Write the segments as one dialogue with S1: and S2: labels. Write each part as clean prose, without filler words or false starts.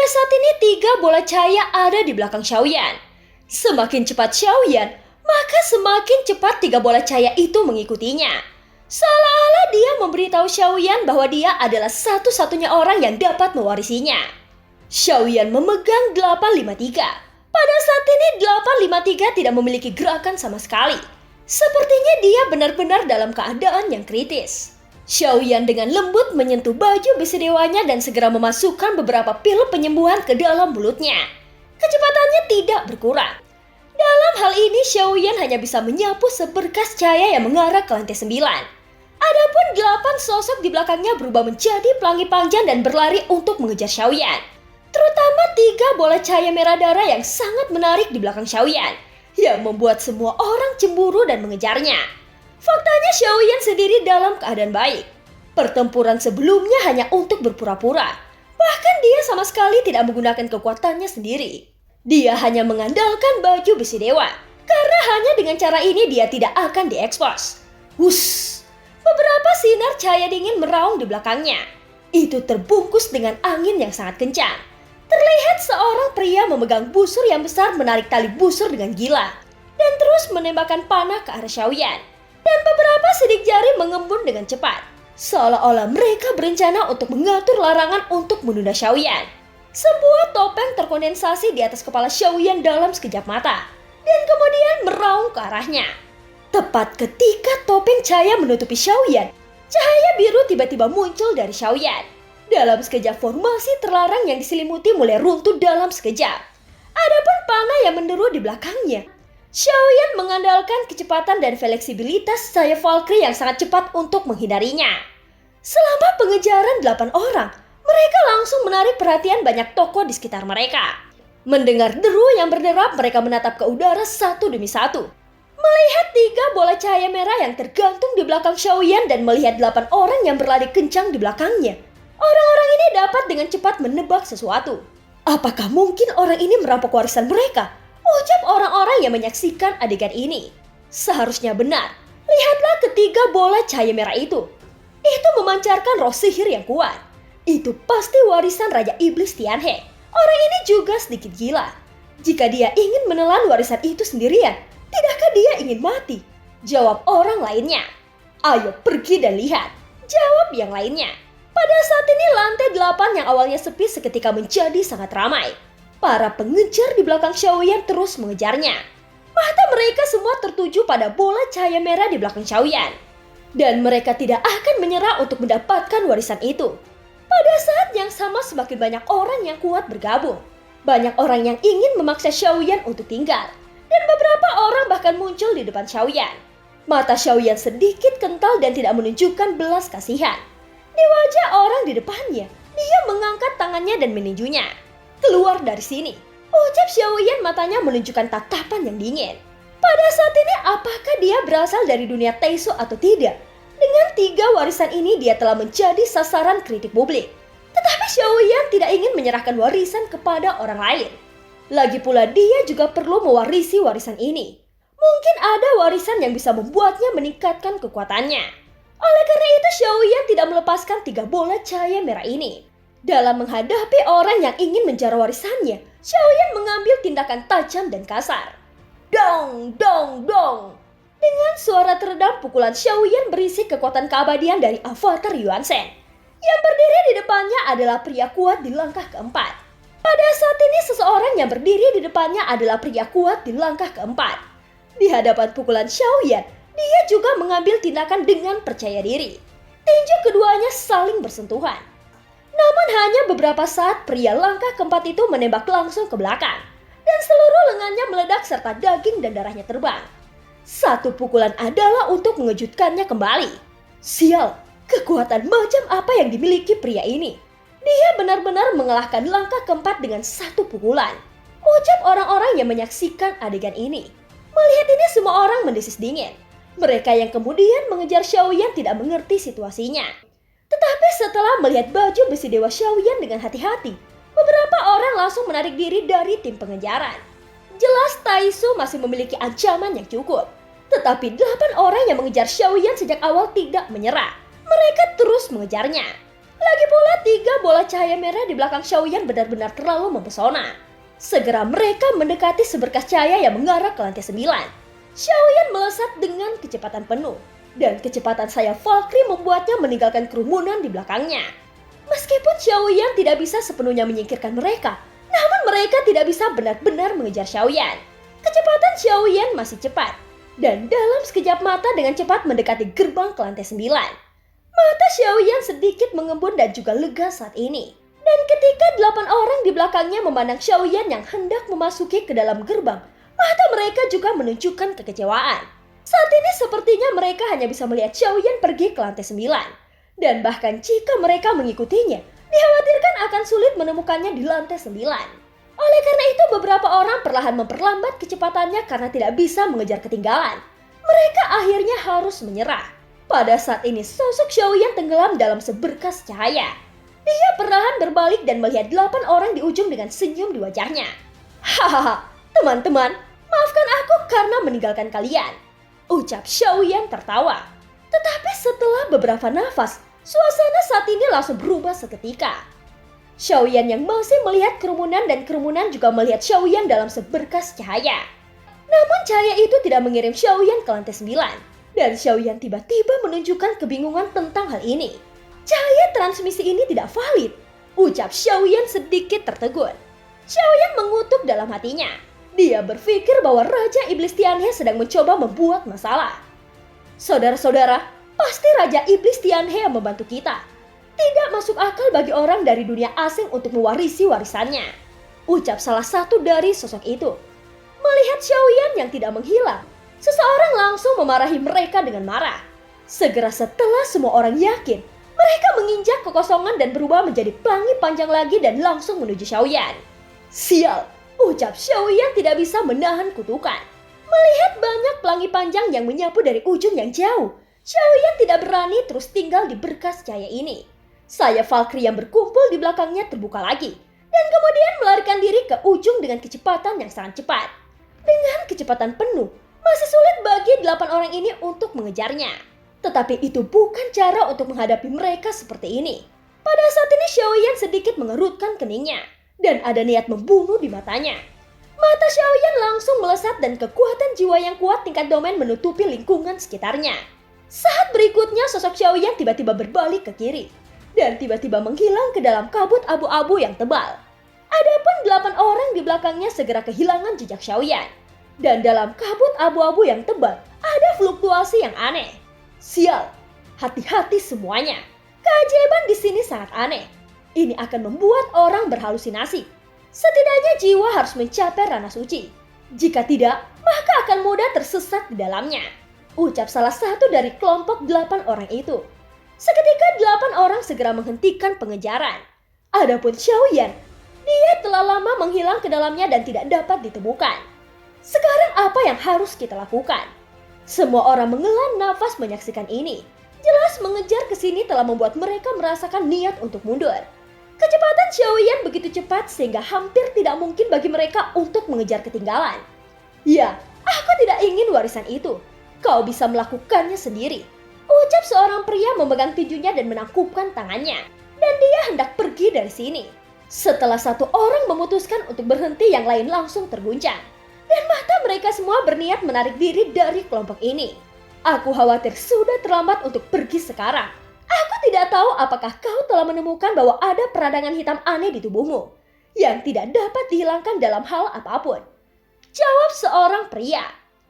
S1: saat ini 3 bola cahaya ada di belakang Xiaoyan. Semakin cepat Xiaoyan, maka semakin cepat 3 bola cahaya itu mengikutinya. Seolah-olah dia memberitahu Xiaoyan bahwa dia adalah satu-satunya orang yang dapat mewarisinya. Xiaoyan memegang 853. Pada saat ini 853 tidak memiliki gerakan sama sekali. Sepertinya dia benar-benar dalam keadaan yang kritis. Xiaoyan dengan lembut menyentuh baju besi dewanya dan segera memasukkan beberapa pil penyembuhan ke dalam mulutnya. Kecepatannya tidak berkurang. Dalam hal ini Xiaoyan hanya bisa menyapu seberkas cahaya yang mengarah ke lantai 9. Adapun 8 sosok di belakangnya berubah menjadi pelangi panjang dan berlari untuk mengejar Xiaoyan. Terutama 3 bola cahaya merah darah yang sangat menarik di belakang Xiaoyan, yang membuat semua orang cemburu dan mengejarnya. Faktanya Xiaoyan sendiri dalam keadaan baik. Pertempuran sebelumnya hanya untuk berpura-pura. Bahkan dia sama sekali tidak menggunakan kekuatannya sendiri. Dia hanya mengandalkan baju besi dewa. Karena hanya dengan cara ini dia tidak akan diekspos. Wush! Beberapa sinar cahaya dingin meraung di belakangnya. Itu terbungkus dengan angin yang sangat kencang. Terlihat seorang pria memegang busur yang besar menarik tali busur dengan gila. Dan terus menembakkan panah ke arah Xiaoyan. Dan beberapa sidik jari mengembun dengan cepat. Seolah-olah mereka berencana untuk mengatur larangan untuk menunda Xiaoyan. Sebuah topeng terkondensasi di atas kepala Xiaoyan dalam sekejap mata. Dan kemudian meraung ke arahnya. Tepat ketika topeng cahaya menutupi Xiaoyan, cahaya biru tiba-tiba muncul dari Xiaoyan. Dalam sekejap formasi terlarang yang diselimuti mulai runtuh dalam sekejap. Adapun panah yang menderu di belakangnya. Xiaoyan mengandalkan kecepatan dan fleksibilitas sayap Valkyrie yang sangat cepat untuk menghindarinya. Selama pengejaran 8 orang, mereka langsung menarik perhatian banyak tokoh di sekitar mereka. Mendengar deru yang berderap, mereka menatap ke udara satu demi satu. Melihat 3 bola cahaya merah yang tergantung di belakang Xiaoyan dan melihat 8 orang yang berlari kencang di belakangnya. Orang-orang ini dapat dengan cepat menebak sesuatu. Apakah mungkin orang ini merampok warisan mereka? Ucap orang-orang yang menyaksikan adegan ini. Seharusnya benar. Lihatlah ketiga bola cahaya merah itu. Itu memancarkan roh sihir yang kuat. Itu pasti warisan Raja Iblis Tianhe. Orang ini juga sedikit gila. Jika dia ingin menelan warisan itu sendirian, tidakkah dia ingin mati? Jawab orang lainnya. Ayo pergi dan lihat. Jawab yang lainnya. Pada saat ini lantai 8 yang awalnya sepi seketika menjadi sangat ramai. Para pengejar di belakang Xiaoyan terus mengejarnya. Mata mereka semua tertuju pada bola cahaya merah di belakang Xiaoyan. Dan mereka tidak akan menyerah untuk mendapatkan warisan itu. Pada saat yang sama semakin banyak orang yang kuat bergabung. Banyak orang yang ingin memaksa Xiaoyan untuk tinggal. Dan beberapa orang bahkan muncul di depan Xiaoyan. Mata Xiaoyan sedikit kental dan tidak menunjukkan belas kasihan. Di wajah orang di depannya, dia mengangkat tangannya dan meninjunya. Keluar dari sini, ucap Xiaoyan matanya menunjukkan tatapan yang dingin. Pada saat ini apakah dia berasal dari dunia Taiso atau tidak? Dengan 3 warisan ini dia telah menjadi sasaran kritik publik. Tetapi Xiaoyan tidak ingin menyerahkan warisan kepada orang lain. Lagi pula dia juga perlu mewarisi warisan ini. Mungkin ada warisan yang bisa membuatnya meningkatkan kekuatannya. Oleh karena itu Xiaoyan tidak melepaskan 3 bola cahaya merah ini. Dalam menghadapi orang yang ingin menjara warisannya, Xiaoyan mengambil tindakan tajam dan kasar. Dong, dong, dong. Dengan suara teredam pukulan Xiaoyan berisi kekuatan keabadian dari avatar Yuan Shen. Yang berdiri di depannya adalah pria kuat di langkah keempat. Pada saat ini seseorang yang berdiri di depannya adalah pria kuat di langkah keempat. Di hadapan pukulan Xiaoyan, dia juga mengambil tindakan dengan percaya diri. Tinju keduanya saling bersentuhan. Namun hanya beberapa saat pria langkah keempat itu menembak langsung ke belakang. Dan seluruh lengannya meledak serta daging dan darahnya terbang. Satu pukulan adalah untuk mengejutkannya kembali. Sial, kekuatan macam apa yang dimiliki pria ini? Dia benar-benar mengalahkan langkah keempat dengan satu pukulan. Ucap orang-orang yang menyaksikan adegan ini. Melihat ini semua orang mendesis dingin. Mereka yang kemudian mengejar Xiaoyan tidak mengerti situasinya. Tetapi setelah melihat baju besi dewa Xiaoyan dengan hati-hati, beberapa orang langsung menarik diri dari tim pengejaran. Jelas Taisu masih memiliki ancaman yang cukup. Tetapi 8 orang yang mengejar Xiaoyan sejak awal tidak menyerah. Mereka terus mengejarnya. Lagi pula 3 bola cahaya merah di belakang Xiaoyan benar-benar terlalu mempesona. Segera mereka mendekati seberkas cahaya yang mengarah ke lantai 9. Xiaoyan melesat dengan kecepatan penuh, dan kecepatan sayap Valkyrie membuatnya meninggalkan kerumunan di belakangnya. Meskipun Xiaoyan tidak bisa sepenuhnya menyingkirkan mereka, namun mereka tidak bisa benar-benar mengejar Xiaoyan. Kecepatan Xiaoyan masih cepat, dan dalam sekejap mata dengan cepat mendekati gerbang ke lantai 9. Mata Xiaoyan sedikit mengembun dan juga lega saat ini. Dan ketika 8 orang di belakangnya memandang Xiaoyan yang hendak memasuki ke dalam gerbang, mata mereka juga menunjukkan kekecewaan. Saat ini sepertinya mereka hanya bisa melihat Xiaoyan pergi ke lantai 9. Dan bahkan jika mereka mengikutinya, dikhawatirkan akan sulit menemukannya di lantai 9. Oleh karena itu beberapa orang perlahan memperlambat kecepatannya karena tidak bisa mengejar ketinggalan. Mereka akhirnya harus menyerah. Pada saat ini sosok Xiaoyan tenggelam dalam seberkas cahaya. Dia perlahan berbalik dan melihat 8 orang di ujung dengan senyum di wajahnya. Hahaha, teman-teman, maafkan aku karena meninggalkan kalian, ucap Xiaoyan tertawa. Tetapi setelah beberapa nafas, suasana saat ini langsung berubah seketika. Xiaoyan yang masih melihat kerumunan dan kerumunan juga melihat Xiaoyan dalam seberkas cahaya. Namun cahaya itu tidak mengirim Xiaoyan ke lantai 9. Dan Xiaoyan tiba-tiba menunjukkan kebingungan tentang hal ini. Cahaya transmisi ini tidak valid, ucap Xiaoyan sedikit tertegun. Xiaoyan mengutuk dalam hatinya. Dia berpikir bahwa Raja Iblis Tianhe sedang mencoba membuat masalah. Saudara-saudara, pasti Raja Iblis Tianhe yang membantu kita. Tidak masuk akal bagi orang dari dunia asing untuk mewarisi warisannya, ucap salah satu dari sosok itu. Melihat Xiaoyan yang tidak menghilang, seseorang langsung memarahi mereka dengan marah. Segera setelah semua orang yakin, mereka menginjak kekosongan dan berubah menjadi pelangi panjang lagi dan langsung menuju Xiaoyan. Sial, ucap Xiaoyan tidak bisa menahan kutukan. Melihat banyak pelangi panjang yang menyapu dari ujung yang jauh, Xiaoyan tidak berani terus tinggal di berkas cahaya ini. Sayap Valkyrie yang berkumpul di belakangnya terbuka lagi, dan kemudian melarikan diri ke ujung dengan kecepatan yang sangat cepat. Dengan kecepatan penuh, masih sulit bagi 8 orang ini untuk mengejarnya. Tetapi itu bukan cara untuk menghadapi mereka seperti ini. Pada saat ini Xiaoyan sedikit mengerutkan keningnya, dan ada niat membunuh di matanya. Mata Xiaoyan langsung melesat dan kekuatan jiwa yang kuat tingkat domain menutupi lingkungan sekitarnya. Saat berikutnya sosok Xiaoyan tiba-tiba berbalik ke kiri, dan tiba-tiba menghilang ke dalam kabut abu-abu yang tebal. Adapun 8 orang di belakangnya segera kehilangan jejak Xiaoyan. Dan dalam kabut abu-abu yang tebal, ada fluktuasi yang aneh. Sial, hati-hati semuanya. Keajaiban di sini sangat aneh. Ini akan membuat orang berhalusinasi. Setidaknya jiwa harus mencapai ranah suci. Jika tidak, maka akan mudah tersesat di dalamnya, ucap salah satu dari kelompok 8 orang itu. Seketika 8 orang segera menghentikan pengejaran. Adapun Xiaoyan, dia telah lama menghilang ke dalamnya dan tidak dapat ditemukan. Sekarang apa yang harus kita lakukan? Semua orang menghela nafas menyaksikan ini. Jelas mengejar ke sini telah membuat mereka merasakan niat untuk mundur. Kecepatan Xiaoyan begitu cepat sehingga hampir tidak mungkin bagi mereka untuk mengejar ketinggalan. Ya, aku tidak ingin warisan itu. Kau bisa melakukannya sendiri, ucap seorang pria memegang tinjunya dan menangkupkan tangannya. Dan dia hendak pergi dari sini. Setelah satu orang memutuskan untuk berhenti, yang lain langsung terguncang. Dan mata mereka semua berniat menarik diri dari kelompok ini. Aku khawatir sudah terlambat untuk pergi sekarang. Aku tidak tahu apakah kau telah menemukan bahwa ada peradangan hitam aneh di tubuhmu yang tidak dapat dihilangkan dalam hal apapun, jawab seorang pria.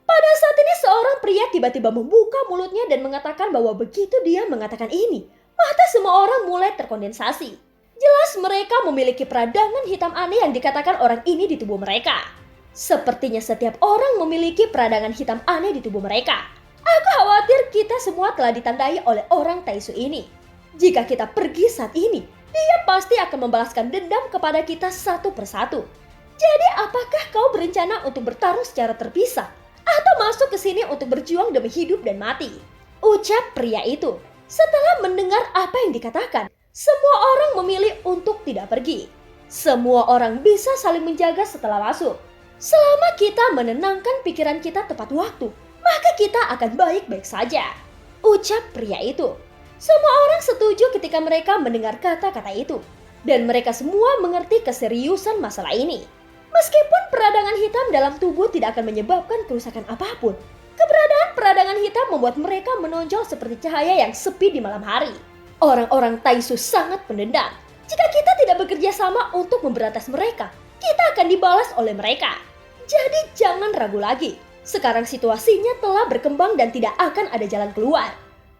S1: Pada saat ini seorang pria tiba-tiba membuka mulutnya dan mengatakan bahwa begitu dia mengatakan ini, mata semua orang mulai terkondensasi. Jelas mereka memiliki peradangan hitam aneh yang dikatakan orang ini di tubuh mereka. Sepertinya setiap orang memiliki peradangan hitam aneh di tubuh mereka. Aku khawatir kita semua telah ditandai oleh orang Taisu ini. Jika kita pergi saat ini, dia pasti akan membalaskan dendam kepada kita satu persatu. Jadi apakah kau berencana untuk bertarung secara terpisah? Atau masuk ke sini untuk berjuang demi hidup dan mati? Ucap pria itu. Setelah mendengar apa yang dikatakan, semua orang memilih untuk tidak pergi. Semua orang bisa saling menjaga setelah masuk. Selama kita menenangkan pikiran kita tepat waktu, maka kita akan baik-baik saja, ucap pria itu. Semua orang setuju ketika mereka mendengar kata-kata itu. Dan mereka semua mengerti keseriusan masalah ini. Meskipun peradangan hitam dalam tubuh tidak akan menyebabkan kerusakan apapun, keberadaan peradangan hitam membuat mereka menonjol seperti cahaya yang sepi di malam hari. Orang-orang Taisu sangat pendendam. Jika kita tidak bekerja sama untuk memberantas mereka, kita akan dibalas oleh mereka. Jadi jangan ragu lagi. Sekarang situasinya telah berkembang dan tidak akan ada jalan keluar.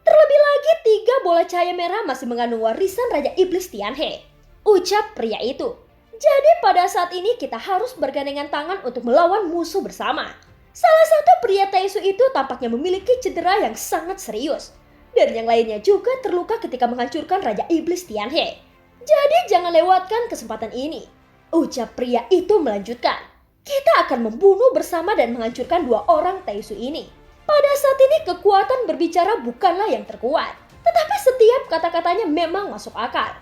S1: Terlebih lagi 3 bola cahaya merah masih mengandung warisan Raja Iblis Tianhe. Ucap pria itu. Jadi pada saat ini kita harus bergandengan tangan untuk melawan musuh bersama. Salah satu pria Taisu itu tampaknya memiliki cedera yang sangat serius. Dan yang lainnya juga terluka ketika menghancurkan Raja Iblis Tianhe. Jadi jangan lewatkan kesempatan ini. Ucap pria itu melanjutkan. Kita akan membunuh bersama dan menghancurkan 2 orang Taisu ini. Pada saat ini kekuatan berbicara bukanlah yang terkuat. Tetapi setiap kata-katanya memang masuk akal.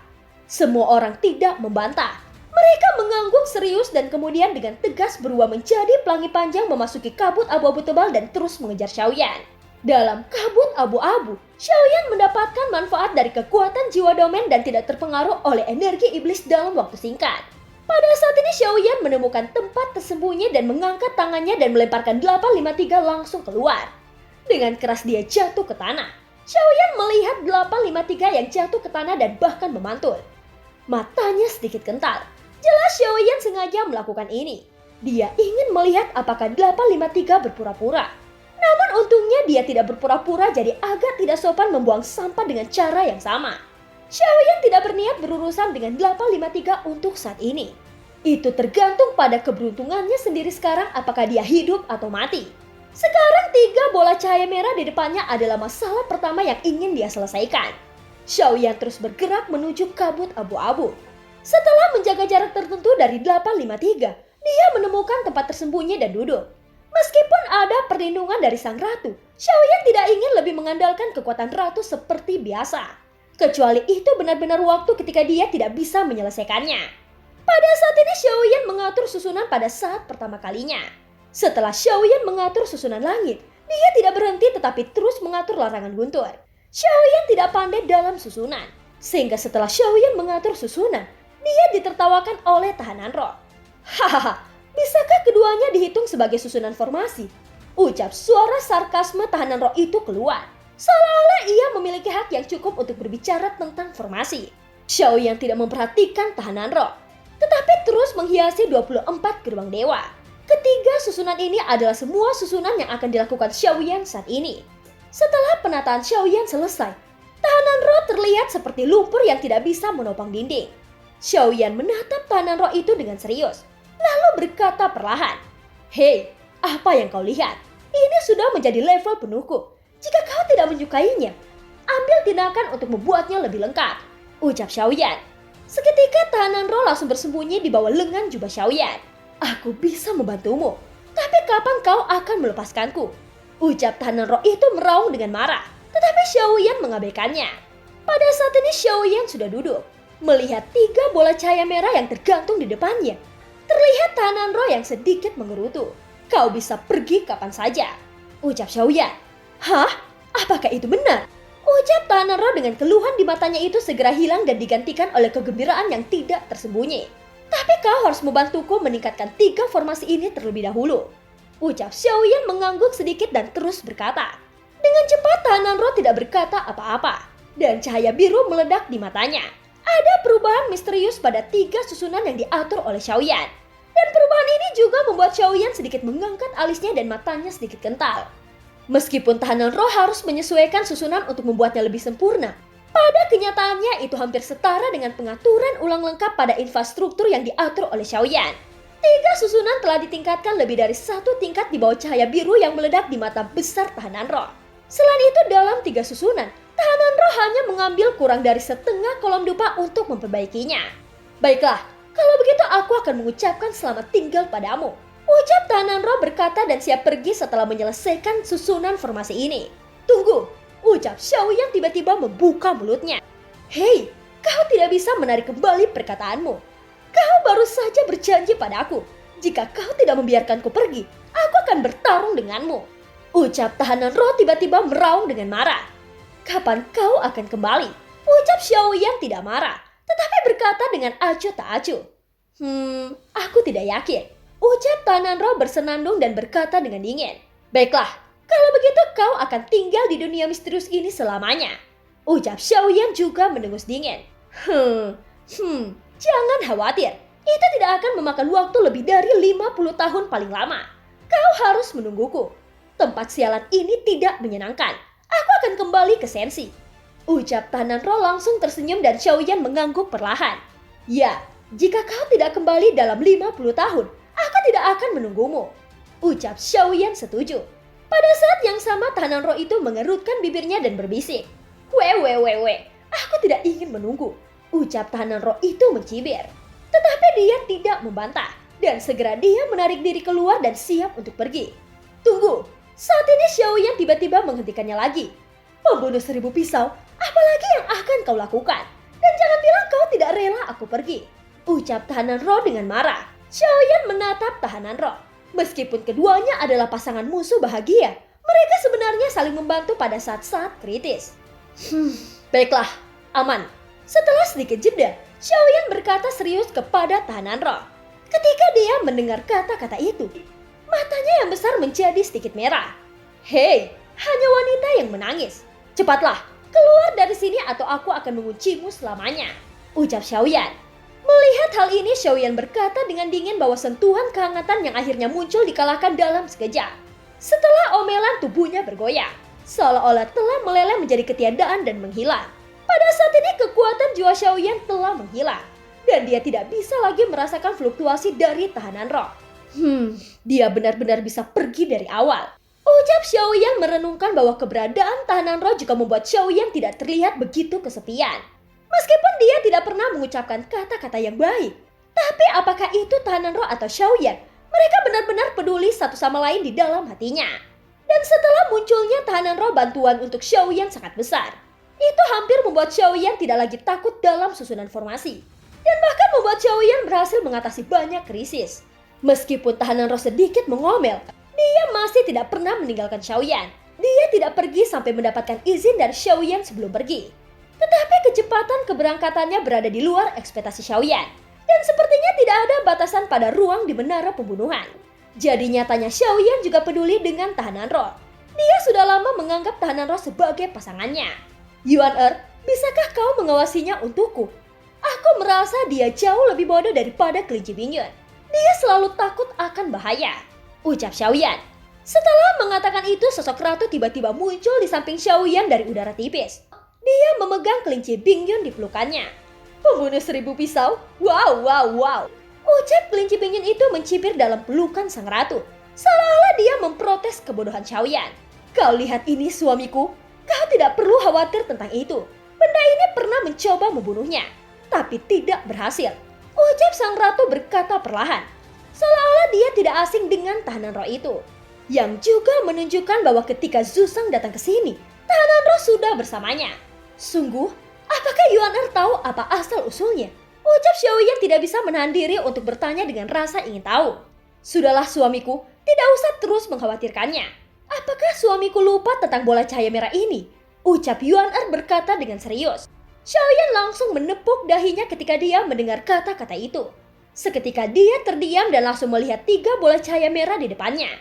S1: Semua orang tidak membantah. Mereka mengangguk serius dan kemudian dengan tegas berubah menjadi pelangi panjang memasuki kabut abu-abu tebal dan terus mengejar Xiaoyan. Dalam kabut abu-abu, Xiaoyan mendapatkan manfaat dari kekuatan jiwa domain dan tidak terpengaruh oleh energi iblis dalam waktu singkat. Pada saat ini Xiaoyan menemukan tempat tersembunyi dan mengangkat tangannya dan melemparkan 853 langsung keluar. Dengan keras dia jatuh ke tanah. Xiaoyan melihat 853 yang jatuh ke tanah dan bahkan memantul. Matanya sedikit kental. Jelas Xiaoyan sengaja melakukan ini. Dia ingin melihat apakah 853 berpura-pura. Namun untungnya dia tidak berpura-pura, jadi agak tidak sopan membuang sampah dengan cara yang sama. Xiaoyan tidak berniat berurusan dengan 853 untuk saat ini. Itu tergantung pada keberuntungannya sendiri sekarang apakah dia hidup atau mati. Sekarang 3 bola cahaya merah di depannya adalah masalah pertama yang ingin dia selesaikan. Xiaoyan terus bergerak menuju kabut abu-abu. Setelah menjaga jarak tertentu dari 853, dia menemukan tempat tersembunyi dan duduk. Meskipun ada perlindungan dari sang ratu, Xiaoyan tidak ingin lebih mengandalkan kekuatan ratu seperti biasa. Kecuali itu benar-benar waktu ketika dia tidak bisa menyelesaikannya. Pada saat ini Xiaoyan mengatur susunan pada saat pertama kalinya. Setelah Xiaoyan mengatur susunan langit, dia tidak berhenti tetapi terus mengatur larangan guntur. Xiaoyan tidak pandai dalam susunan, sehingga setelah Xiaoyan mengatur susunan, dia ditertawakan oleh tahanan roh. Hahaha, bisakah keduanya dihitung sebagai susunan formasi? Ucap suara sarkasme tahanan roh itu keluar. Seolah-olah ia memiliki hak yang cukup untuk berbicara tentang formasi. Xiaoyan tidak memperhatikan tahanan roh, tetapi terus menghiasi 24 gerbang dewa. Ketiga susunan ini adalah semua susunan yang akan dilakukan Xiaoyan saat ini. Setelah penataan Xiaoyan selesai, tahanan roh terlihat seperti lumpur yang tidak bisa menopang dinding. Xiaoyan menatap tahanan roh itu dengan serius, lalu berkata perlahan, "Hei, apa yang kau lihat? Ini sudah menjadi level penuhku. Jika kau tidak menyukainya, ambil tindakan untuk membuatnya lebih lengkap," ucap Xiaoyan. Seketika tahanan roh langsung bersembunyi di bawah lengan jubah Xiaoyan. "Aku bisa membantumu, tapi kapan kau akan melepaskanku?" Ucap tahanan roh itu meraung dengan marah, tetapi Xiaoyan mengabaikannya. Pada saat ini Xiaoyan sudah duduk, melihat 3 bola cahaya merah yang tergantung di depannya. Terlihat tahanan roh yang sedikit mengerutu. "Kau bisa pergi kapan saja," ucap Xiaoyan. "Hah? Apakah itu benar?" Ucap tahanan roh dengan keluhan di matanya itu segera hilang dan digantikan oleh kegembiraan yang tidak tersembunyi. "Tapi kau harus membantuku meningkatkan 3 formasi ini terlebih dahulu," ucap Xiaoyan mengangguk sedikit dan terus berkata. Dengan cepat tahanan roh tidak berkata apa-apa, dan cahaya biru meledak di matanya. Ada perubahan misterius pada 3 susunan yang diatur oleh Xiaoyan. Dan perubahan ini juga membuat Xiaoyan sedikit mengangkat alisnya dan matanya sedikit kental. Meskipun tahanan roh harus menyesuaikan susunan untuk membuatnya lebih sempurna, pada kenyataannya itu hampir setara dengan pengaturan ulang lengkap pada infrastruktur yang diatur oleh Xiaoyan. 3 susunan telah ditingkatkan lebih dari 1 tingkat di bawah cahaya biru yang meledak di mata besar tahanan roh. Selain itu dalam 3 susunan, tahanan roh hanya mengambil kurang dari setengah kolom dupa untuk memperbaikinya. "Baiklah, kalau begitu aku akan mengucapkan selamat tinggal padamu," ucap tahanan roh berkata dan siap pergi setelah menyelesaikan susunan formasi ini. "Tunggu," ucap Xiaoyan tiba-tiba membuka mulutnya. "Hei, kau tidak bisa menarik kembali perkataanmu. Kau baru saja berjanji padaku, jika kau tidak membiarkanku pergi, aku akan bertarung denganmu," ucap tahanan roh tiba-tiba meraung dengan marah. kapan kau akan kembali? Ucap Xiaoyan tidak marah, tetapi berkata dengan acuh tak acuh. Aku tidak yakin. Ucap Tananro bersenandung dan berkata dengan dingin. Baiklah, kalau begitu kau akan tinggal di dunia misterius ini selamanya. Ucap Xiaoyan juga mendengus dingin. Jangan khawatir. Itu tidak akan memakan waktu lebih dari 50 tahun paling lama. Kau harus menungguku. Tempat sialan ini tidak menyenangkan. Aku akan kembali ke Sensi. Ucap Tananro langsung tersenyum dan Xiaoyan mengangguk perlahan. Ya, jika kau tidak kembali dalam 50 tahun, aku tidak akan menunggumu. Ucap Xiaoyan setuju. Pada saat yang sama Tananro itu mengerutkan bibirnya dan berbisik. Aku tidak ingin menunggu. Ucap Tananro itu mencibir. Tetapi dia tidak membantah. Dan segera dia menarik diri keluar dan siap untuk pergi. Tunggu, saat ini Xiaoyan tiba-tiba menghentikannya lagi. Pembunuh 1000 pisau, apalagi yang akan kau lakukan? Dan jangan bilang kau tidak rela aku pergi. Ucap Tananro dengan marah. Xiaoyan menatap Tananro. Meskipun keduanya adalah pasangan musuh bahagia, mereka sebenarnya saling membantu pada saat-saat kritis. Baiklah, aman. Setelah sedikit jeda, Xiaoyan berkata serius kepada Tananro. Ketika dia mendengar kata-kata itu, matanya yang besar menjadi sedikit merah. Hei, hanya wanita yang menangis. Cepatlah, keluar dari sini atau aku akan menguncimu selamanya. Ucap Xiaoyan. Melihat hal ini, Xiaoyan berkata dengan dingin bahwa sentuhan kehangatan yang akhirnya muncul dikalahkan dalam sekejap. Setelah omelan tubuhnya bergoyang, seolah-olah telah meleleh menjadi ketiadaan dan menghilang. Pada saat ini kekuatan jiwa Xiaoyan telah menghilang. Dan dia tidak bisa lagi merasakan fluktuasi dari Tananro. Dia benar-benar bisa pergi dari awal. Ucap Xiaoyan merenungkan bahwa keberadaan Tananro juga membuat Xiaoyan tidak terlihat begitu kesepian. Meskipun dia tidak pernah mengucapkan kata-kata yang baik. Tapi apakah itu Tananro atau Xiaoyan? Mereka benar-benar peduli satu sama lain di dalam hatinya. Dan setelah munculnya Tananro, bantuan untuk Xiaoyan sangat besar. Itu hampir membuat Xiaoyan tidak lagi takut dalam susunan formasi. Dan bahkan membuat Xiaoyan berhasil mengatasi banyak krisis. Meskipun Tananro sedikit mengomel, dia masih tidak pernah meninggalkan Xiaoyan. Dia tidak pergi sampai mendapatkan izin dari Xiaoyan sebelum pergi. Tetapi kecepatan keberangkatannya berada di luar ekspektasi Xiaoyan. Dan sepertinya tidak ada batasan pada ruang di menara pembunuhan. Jadi nyatanya Xiaoyan juga peduli dengan Tananro. Dia sudah lama menganggap Tananro sebagai pasangannya. Yuan bisakah kau mengawasinya untukku? Aku merasa dia jauh lebih bodoh daripada kelinci Bingyun. Dia selalu takut akan bahaya. Ucap Xiaoyan. Setelah mengatakan itu, sosok ratu tiba-tiba muncul di samping Xiaoyan dari udara tipis. Dia memegang kelinci Bingyun di pelukannya. Pembunuh 1000 pisau? Wow. Ucap kelinci Bingyun itu mencibir dalam pelukan sang ratu. Seolah-olah dia memprotes kebodohan Xiaoyan. Kau lihat ini suamiku. Kau tidak perlu khawatir tentang itu. Benda ini pernah mencoba membunuhnya, tapi tidak berhasil. Ucap sang ratu berkata perlahan. Seolah-olah dia tidak asing dengan Tananro itu. Yang juga menunjukkan bahwa ketika Zhu-Sang datang ke sini, Tananro sudah bersamanya. Sungguh, apakah Yuan tahu apa asal-usulnya? Ucap Xiaoyan tidak bisa menahan diri untuk bertanya dengan rasa ingin tahu. Sudahlah suamiku, tidak usah terus mengkhawatirkannya. Apakah suamiku lupa tentang bola cahaya merah ini? Ucap Yuan berkata dengan serius. Xiaoyan langsung menepuk dahinya ketika dia mendengar kata-kata itu. Seketika dia terdiam dan langsung melihat 3 bola cahaya merah di depannya.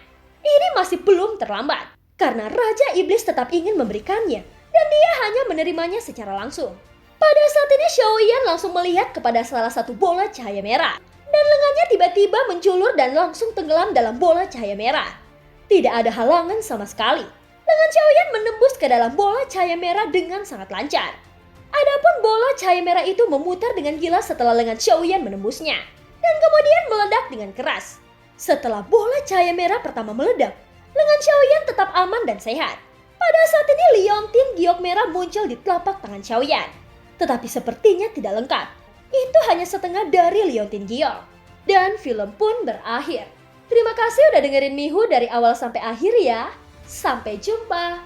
S1: Ini masih belum terlambat, karena Raja Iblis tetap ingin memberikannya, dan dia hanya menerimanya secara langsung. Pada saat ini Xiaoyan langsung melihat kepada salah satu bola cahaya merah, dan lengannya tiba-tiba menculur dan langsung tenggelam dalam bola cahaya merah. Tidak ada halangan sama sekali. Lengan Xiaoyan menembus ke dalam bola cahaya merah dengan sangat lancar. Adapun bola cahaya merah itu memutar dengan gila setelah lengan Xiaoyan menembusnya, dan kemudian meledak dengan keras. Setelah bola cahaya merah pertama meledak, lengan Xiaoyan tetap aman dan sehat. Pada saat ini liontin giok merah muncul di telapak tangan Xiaoyan. Tetapi sepertinya tidak lengkap. Itu hanya setengah dari liontin giok. Dan film pun berakhir. Terima kasih udah dengerin Mihu dari awal sampai akhir ya. Sampai jumpa.